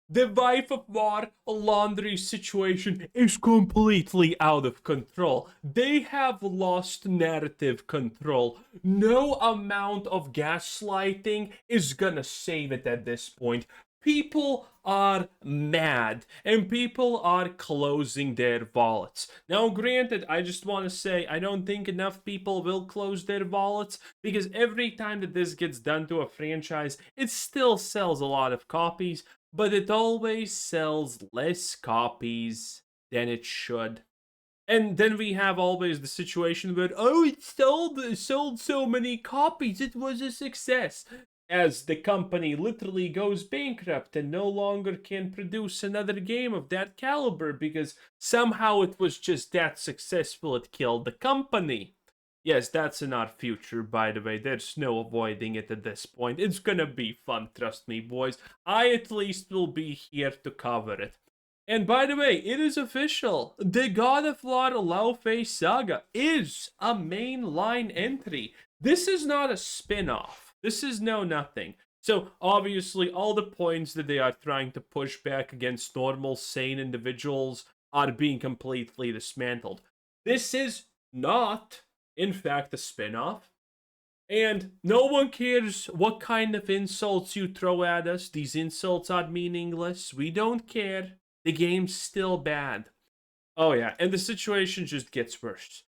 The wife of war laundry situation is completely out of control. They have lost narrative control. No amount of gaslighting is gonna save it at this point. People are mad and people are closing their wallets. Now, granted, I just want to say I don't think enough people will close their wallets because every time that this gets done to a franchise, it still sells a lot of copies, but it always sells less copies than it should. And then we have always the situation where, oh, it sold so many copies, it was a success. As the company literally goes bankrupt and no longer can produce another game of that caliber because somehow it was just that successful, it killed the company. Yes, that's in our future, by the way. There's no avoiding it at this point. It's gonna be fun, trust me, boys. I at least will be here to cover it. And by the way, it is official. The God of War Laufey saga is a mainline entry. This is not a spin-off. This is no nothing. So, obviously, all the points that they are trying to push back against normal, sane individuals are being completely dismantled. This is not, in fact, a spin-off. And no one cares what kind of insults you throw at us. These insults are meaningless. We don't care. The game's still bad. Oh yeah, and the situation just gets worse.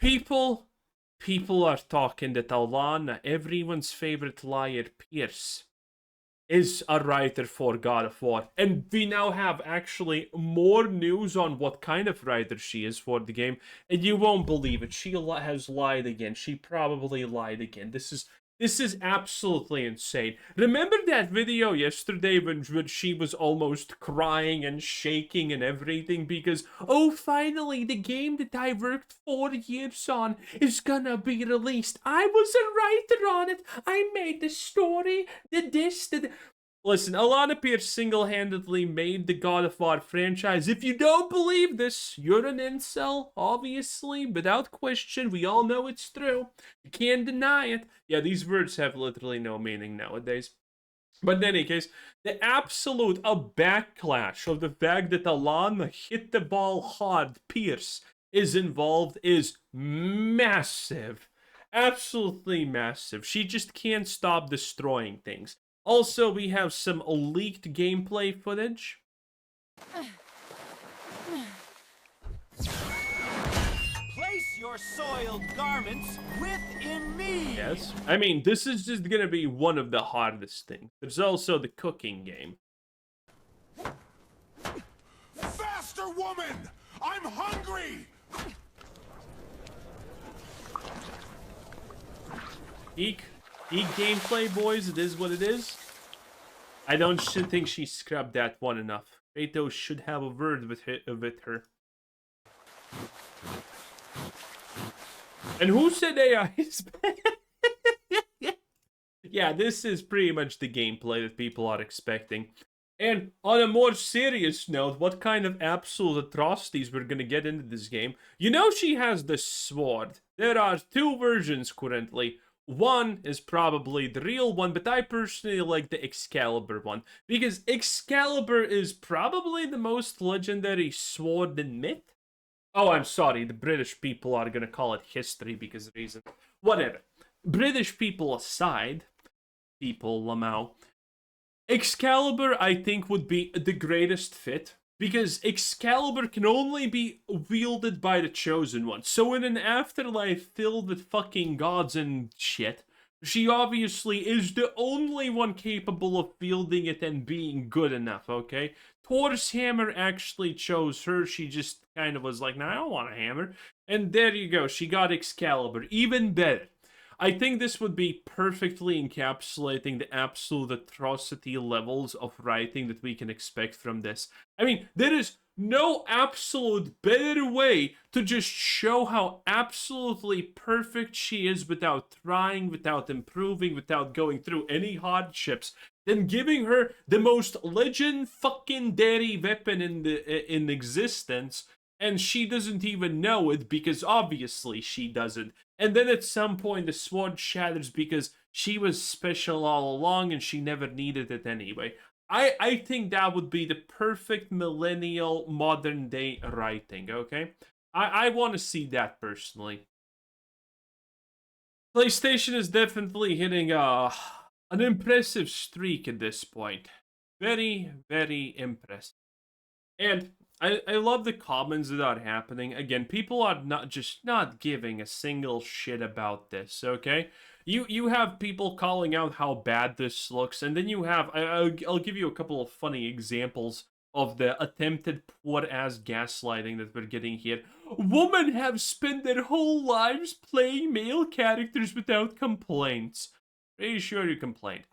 People are talking that Alana, everyone's favorite liar, Pierce, is a writer for God of War. And we now have actually more news on what kind of writer she is for the game. And you won't believe it. She has lied again. She probably lied again. This is absolutely insane. Remember that video yesterday when she was almost crying and shaking and everything because, oh, finally, the game that I worked 4 years on is gonna be released. I was a writer on it. I made the story, the. Listen, Alana Pierce single-handedly made the God of War franchise. If you don't believe this, you're an incel, obviously, without question. We all know it's true. You can't deny it. Yeah, these words have literally no meaning nowadays. But in any case, the absolute backlash of the fact that Alana hit the ball hard, Pierce, is involved is massive. Absolutely massive. She just can't stop destroying things. Also, we have some leaked gameplay footage. Place your soiled garments within me. Yes. I mean, this is just gonna be one of the hardest things. There's also the cooking game. Faster, woman! I'm hungry! Eek gameplay, boys. It is what it is. I don't think she scrubbed that one enough. Kratos should have a word with her. And who said AI is bad? Yeah, this is pretty much the gameplay that people are expecting. And on a more serious note, what kind of absolute atrocities we're gonna get into this game? You know she has the sword. There are 2 versions currently. One is probably the real one, but I personally like the Excalibur one. Because Excalibur is probably the most legendary sword in myth. Oh, I'm sorry, the British people are gonna call it history because of reason. Whatever. British people aside, people Lamau, Excalibur I think would be the greatest fit. Because Excalibur can only be wielded by the Chosen One. So in an afterlife filled with fucking gods and shit, she obviously is the only one capable of wielding it and being good enough, okay? Thor's hammer actually chose her. She just kind of was like, nah, I don't want a hammer. And there you go. She got Excalibur. Even better. I think this would be perfectly encapsulating the absolute atrocity levels of writing that we can expect from this. I mean, there is no absolute better way to just show how absolutely perfect she is without trying, without improving, without going through any hardships than giving her the most legend fucking dairy weapon in existence. And she doesn't even know it because obviously she doesn't. And then at some point the sword shatters because she was special all along and she never needed it anyway. I think that would be the perfect millennial modern day writing, okay? I want to see that personally. PlayStation is definitely hitting an impressive streak at this point. Very, very impressive. And I love the comments that are happening. Again, people are not giving a single shit about this, okay? You have people calling out how bad this looks, and then you have I'll give you a couple of funny examples of the attempted poor-ass gaslighting that we're getting here. Women have spent their whole lives playing male characters without complaints. Pretty sure you complained.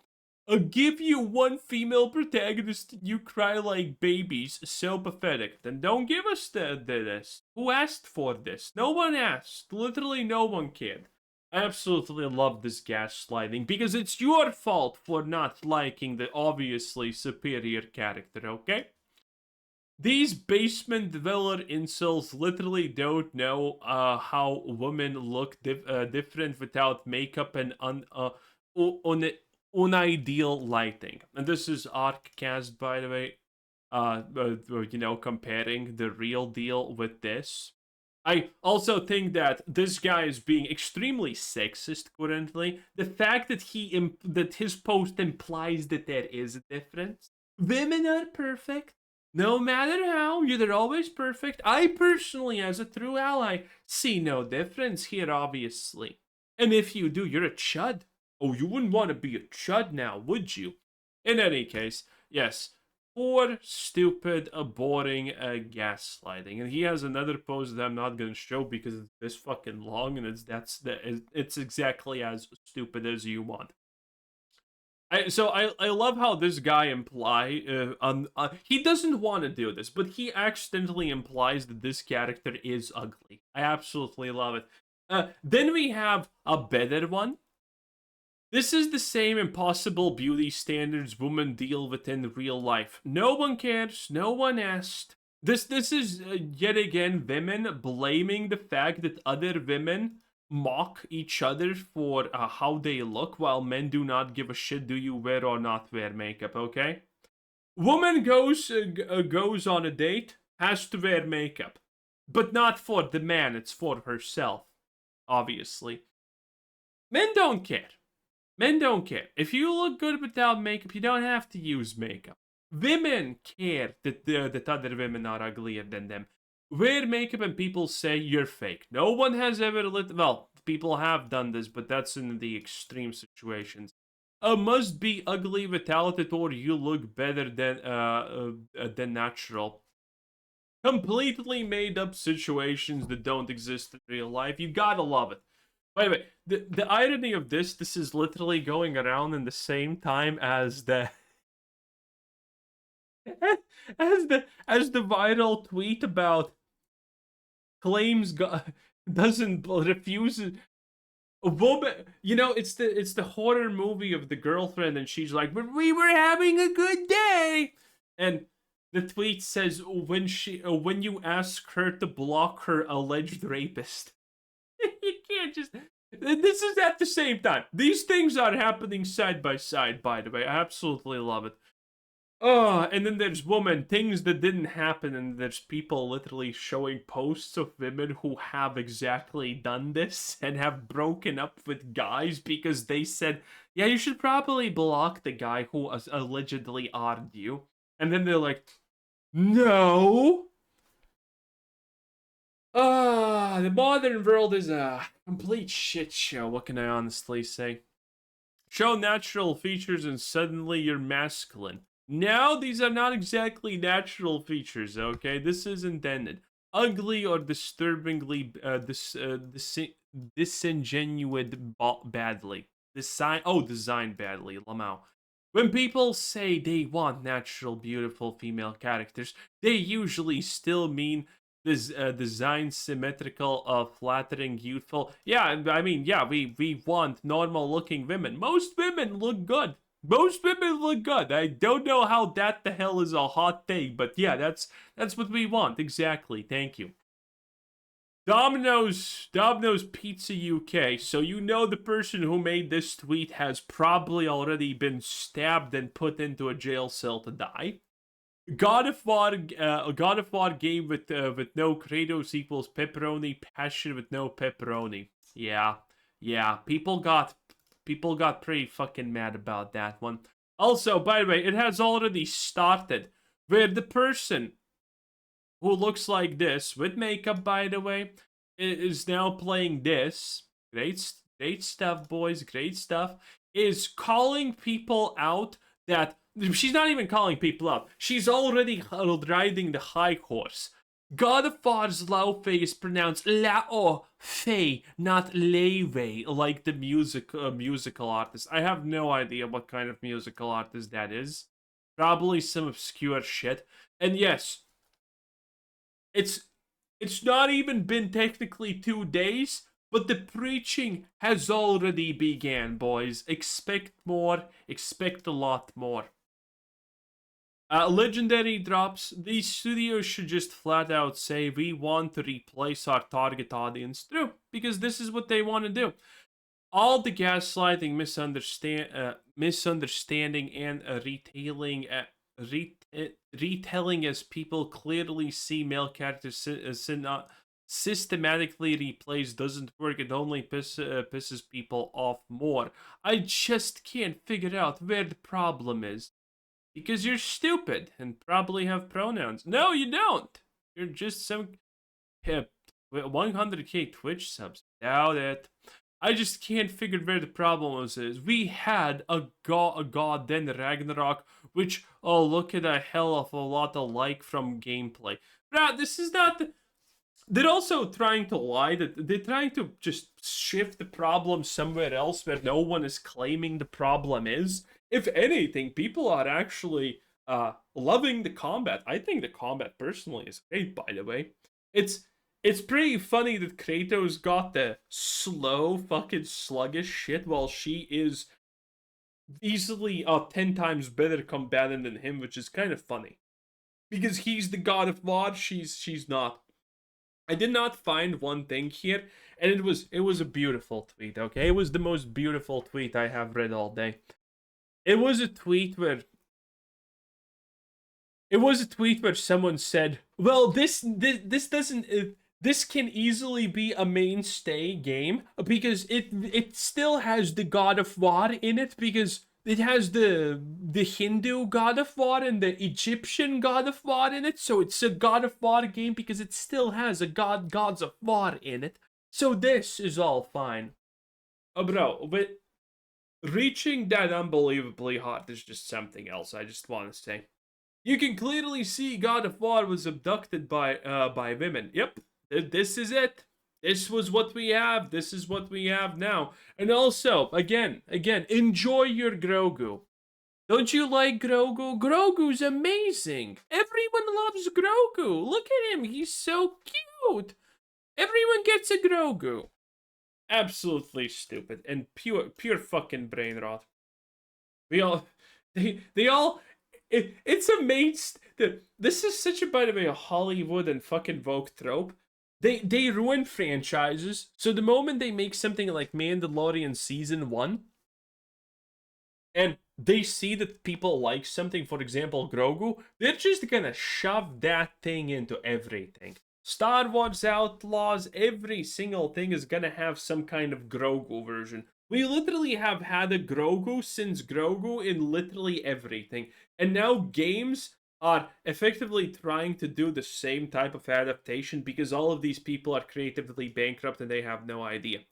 Give you one female protagonist, you cry like babies. So pathetic. Then don't give us this. Who asked for this? No one asked. Literally no one cared. I absolutely love this gaslighting because it's your fault for not liking the obviously superior character, okay? These basement dweller incels literally don't know how women look different without makeup and unideal lighting. And this is Arccast, by the way. Comparing the real deal with this. I also think that this guy is being extremely sexist currently. The fact that that his post implies that there is a difference. Women are perfect. No matter how, they're always perfect. I personally, as a true ally, see no difference here, obviously. And if you do, you're a chud. Oh, you wouldn't want to be a chud now, would you? In any case, yes. Poor, stupid, boring gaslighting. And he has another post that I'm not going to show because it's this fucking long and it's exactly as stupid as you want. I love how this guy he doesn't want to do this, but he accidentally implies that this character is ugly. I absolutely love it. Then we have a better one. This is the same impossible beauty standards women deal with in real life. No one cares. No one asked. This is yet again women blaming the fact that other women mock each other for how they look, while men do not give a shit do you wear or not wear makeup, okay? Woman goes on a date, has to wear makeup. But not for the man, it's for herself, obviously. Men don't care. Men don't care. If you look good without makeup, you don't have to use makeup. Women care that other women are uglier than them. Wear makeup and people say you're fake. No one has ever well, people have done this, but that's in the extreme situations. Must be ugly without it, or you look better than natural. Completely made up situations that don't exist in real life. You gotta love it. By the way, the irony of this is literally going around in the same time as the as the viral tweet about claims doesn't refuse a woman. It's the horror movie of the girlfriend, and she's like, "But we were having a good day," and the tweet says when you ask her to block her alleged rapist. You can't just. This is at the same time. These things are happening side by side, by the way. I absolutely love it. Oh, and then there's things that didn't happen, and there's people literally showing posts of women who have exactly done this and have broken up with guys because they said, yeah, you should probably block the guy who allegedly odded you. And then they're like, no. The modern world is a complete shit show. What can I honestly say? Show natural features and suddenly you're masculine. Now, these are not exactly natural features, okay? This is intended. Ugly or disturbingly disingenuous badly. Designed badly, Lamau. When people say they want natural, beautiful female characters, they usually still mean this design symmetrical, flattering, youthful. Yeah, I mean, yeah, we want normal looking women. Most women look good. Most women look good. I don't know how that the hell is a hot take, but yeah, that's what we want. Exactly. Thank you. Domino's Pizza UK. So you know the person who made this tweet has probably already been stabbed and put into a jail cell to die. God of War, a God of War game with no Kratos equals pepperoni. Passion with no pepperoni. Yeah. People got pretty fucking mad about that one. Also, by the way, it has already started where the person who looks like this with makeup, by the way, is now playing this. Great stuff, boys. Great stuff. Is calling people out that she's not even calling people out. She's already riding the high horse. God of War's Laufey is pronounced Laufey, not Leve, like the musical artist. I have no idea what kind of musical artist that is. Probably some obscure shit. And yes, it's not even been technically 2 days, but the preaching has already began, boys. Expect more. Expect a lot more. Legendary drops. These studios should just flat out say we want to replace our target audience. True, because this is what they want to do. All the gaslighting, misunderstanding, and retelling as people clearly see male characters systematically replaced doesn't work. It only pisses people off more. I just can't figure out where the problem is. Because you're stupid and probably have pronouns. No, you don't. You're just some 100k Twitch subs. Doubt it. I just can't figure where the problem is. We had a god then Ragnarok, which, oh, look at a hell of a lot of like from gameplay. Bruh, this is not the... They're also trying to lie. That they're trying to just shift the problem somewhere else where no one is claiming the problem is. If anything, people are actually loving the combat. I think the combat personally is great, by the way. It's pretty funny that Kratos got the slow, fucking sluggish shit while she is easily 10 times better combatant than him, which is kind of funny. Because he's the god of war, she's not. I did not find one thing here, and it was a beautiful tweet, okay? It was the most beautiful tweet I have read all day. It was a tweet where someone said, "Well, this doesn't this can easily be a mainstay game because it still has the God of War in it because it has the Hindu God of War and the Egyptian God of War in it, so it's a God of War game because it still has a gods of war in it. So this is all fine." Bro, but reaching that unbelievably hard is just something else. I just want to say, you can clearly see God of War was abducted by women. Yep, this is it. This was what we have. This is what we have now. And also, again, enjoy your Grogu. Don't you like Grogu? Grogu's amazing. Everyone loves Grogu. Look at him. He's so cute. Everyone gets a Grogu. Absolutely stupid and pure fucking brain rot. It's amazing that this is such a, by the way, a Hollywood and fucking Vogue trope. They ruin franchises, so the moment they make something like Mandalorian Season 1, and they see that people like something, for example, Grogu, they're just gonna shove that thing into everything. Star Wars Outlaws, every single thing is gonna have some kind of Grogu version. We literally have had a Grogu since Grogu in literally everything. And now games are effectively trying to do the same type of adaptation because all of these people are creatively bankrupt and they have no idea.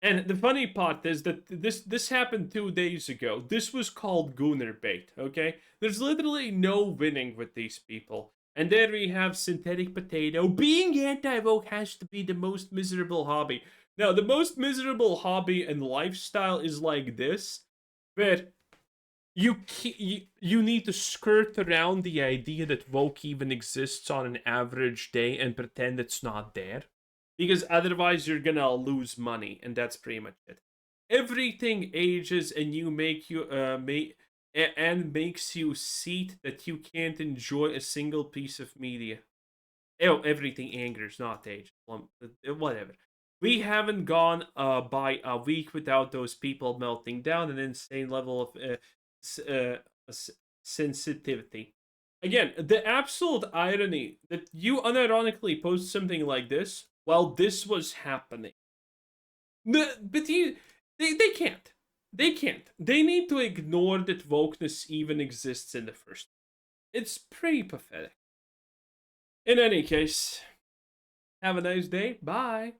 And the funny part is that this happened 2 days ago. This was called Gooner bait, okay? There's literally no winning with these people. And there we have Synthetic Potato. Being anti-woke has to be the most miserable hobby. Now, the most miserable hobby and lifestyle is like this, where you need to skirt around the idea that woke even exists on an average day and pretend it's not there. Because otherwise you're gonna lose money, and that's pretty much it. Everything ages and makes you see that you can't enjoy a single piece of media. Everything angers, not age. Whatever. We haven't gone by a week without those people melting down an insane level of sensitivity. Again, the absolute irony that you unironically post something like this while this was happening. But they can't. They can't. They need to ignore that wokeness even exists in the first. It's pretty pathetic. In any case, have a nice day. Bye.